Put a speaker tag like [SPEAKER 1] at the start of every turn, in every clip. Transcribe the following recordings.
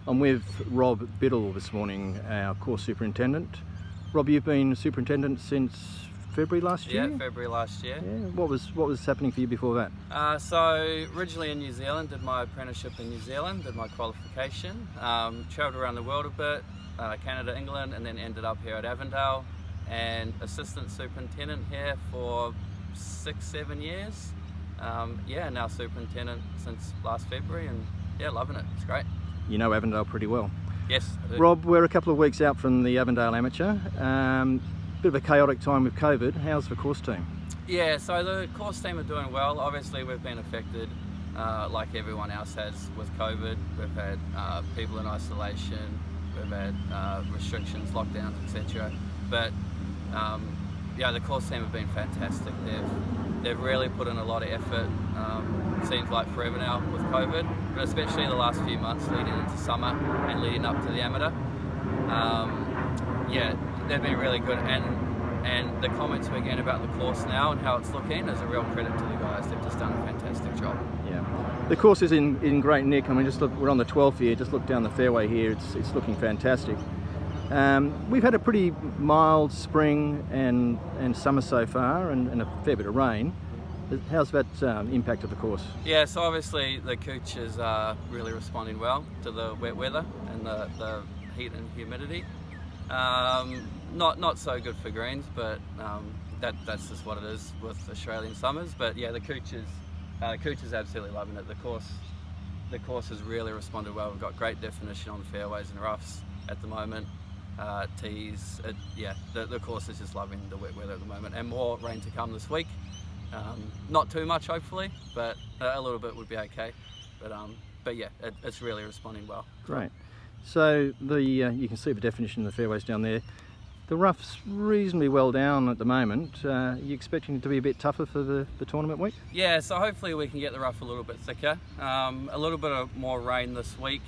[SPEAKER 1] I'm with Rob Biddle this morning, our course superintendent. Rob, you've been superintendent since February last year?
[SPEAKER 2] Yeah, February last year.
[SPEAKER 1] Yeah. What was happening for you before that?
[SPEAKER 2] So originally in New Zealand, did my apprenticeship in New Zealand, did my qualification, travelled around the world a bit, Canada, England, and then ended up here at Avondale, and assistant superintendent here for 6-7 years. Now superintendent since last February, and yeah, loving it. It's great.
[SPEAKER 1] You know Avondale pretty well.
[SPEAKER 2] Yes, I do.
[SPEAKER 1] Rob, we're a couple of weeks out from the Avondale Amateur. Bit of a chaotic time with COVID. How's the course team?
[SPEAKER 2] Yeah, so the course team are doing well. Obviously, we've been affected like everyone else has with COVID. We've had people in isolation, we've had restrictions, lockdowns, etc. But the course team have been fantastic. They've really put in a lot of effort. Seems like forever now with COVID, but especially the last few months leading into summer and leading up to the amateur. They've been really good, and the comments we're getting about the course now and how it's looking is a real credit to the guys. They've just done a fantastic job.
[SPEAKER 1] Yeah, the course is in great nick. I mean, just look, we're on the 12th here. Just look down the fairway here. It's looking fantastic. We've had a pretty mild spring and summer so far, and a fair bit of rain. How's that impacted the course?
[SPEAKER 2] Yeah, so obviously the cooches are really responding well to the wet weather and the heat and humidity. Not so good for greens, but that's just what it is with Australian summers. But yeah, the cooches absolutely loving it. The course has really responded well. We've got great definition on the fairways and roughs at the moment. Tees, the course is just loving the wet weather at the moment, and more rain to come this week. Not too much, hopefully, but a little bit would be okay. But yeah, it's really responding well.
[SPEAKER 1] Great. So you can see the definition of the fairways down there. The rough's reasonably well down at the moment. Are you expecting it to be a bit tougher for the tournament week?
[SPEAKER 2] Yeah, so hopefully we can get the rough a little bit thicker. A little bit of more rain this week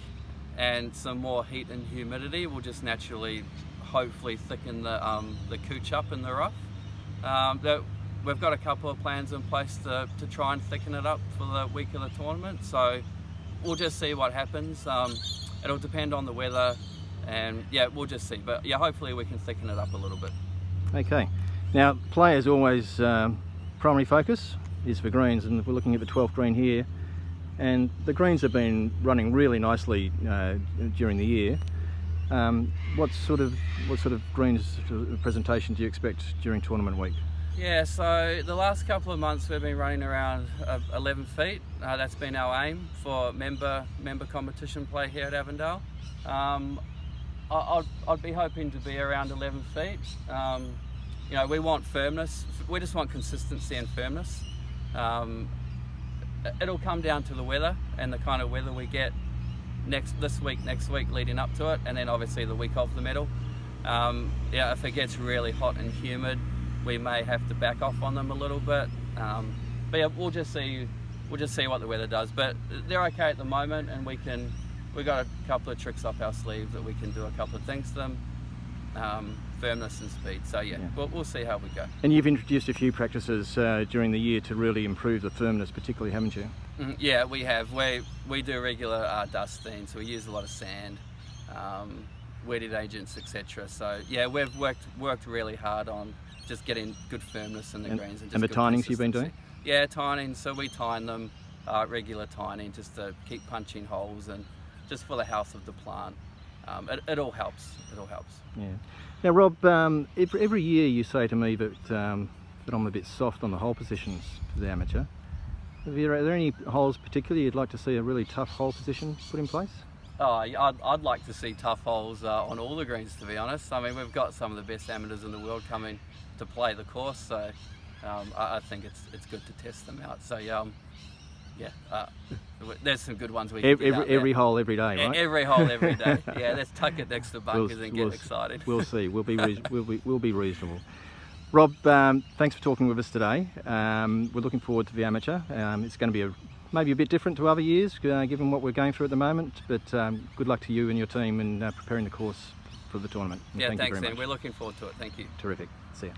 [SPEAKER 2] and some more heat and humidity will just naturally, hopefully, thicken the cooch up in the rough. We've got a couple of plans in place to try and thicken it up for the week of the tournament, so we'll just see what happens. It'll depend on the weather, and yeah, we'll just see. But yeah, hopefully we can thicken it up a little bit.
[SPEAKER 1] Okay. Now, players always primary focus is for greens, and we're looking at the 12th green here, and the greens have been running really nicely during the year. What sort of greens presentation do you expect during tournament week?
[SPEAKER 2] Yeah, so the last couple of months we've been running around 11 feet. That's been our aim for member competition play here at Avondale. I'd be hoping to be around 11 feet. We want firmness. We just want consistency and firmness. It'll come down to the weather and the kind of weather we get next week leading up to it, and then obviously the week of the medal. If it gets really hot and humid, we may have to back off on them a little bit, but yeah, we'll just see what the weather does. But they're okay at the moment, and we've got a couple of tricks up our sleeve that we can do a couple of things to them, firmness and speed. So yeah. We'll see how we go. And
[SPEAKER 1] you've introduced a few practices during the year to really improve the firmness, particularly, haven't you?
[SPEAKER 2] Yeah, we have. We do regular dusting, so we use a lot of sand, wetted agents, etc. So yeah, we've worked really hard on just getting good firmness in the greens. And
[SPEAKER 1] the tinings you've been doing?
[SPEAKER 2] Yeah, tining. So we tine them, regular tining, just to keep punching holes and just for the health of the plant. It all helps. It all helps.
[SPEAKER 1] Yeah. Now, Rob, every year you say to me that I'm a bit soft on the hole positions for the amateur. Are there any holes particularly you'd like to see a really tough hole position put in place?
[SPEAKER 2] Oh, I'd like to see tough holes on all the greens, to be honest. I mean, we've got some of the best amateurs in the world coming to play the course, so I think it's good to test them out. So there's some good ones we can get out there.
[SPEAKER 1] Every hole every day, right?
[SPEAKER 2] Every hole every day. Yeah, let's tuck it next to bunkers and get excited.
[SPEAKER 1] We'll see. We'll be reasonable. Rob, thanks for talking with us today. We're looking forward to the amateur. It's going to be maybe a bit different to other years, given what we're going through at the moment. But good luck to you and your team in preparing the course for the tournament.
[SPEAKER 2] Yeah, thanks, Dan. We're looking forward to it. Thank you.
[SPEAKER 1] Terrific. See ya.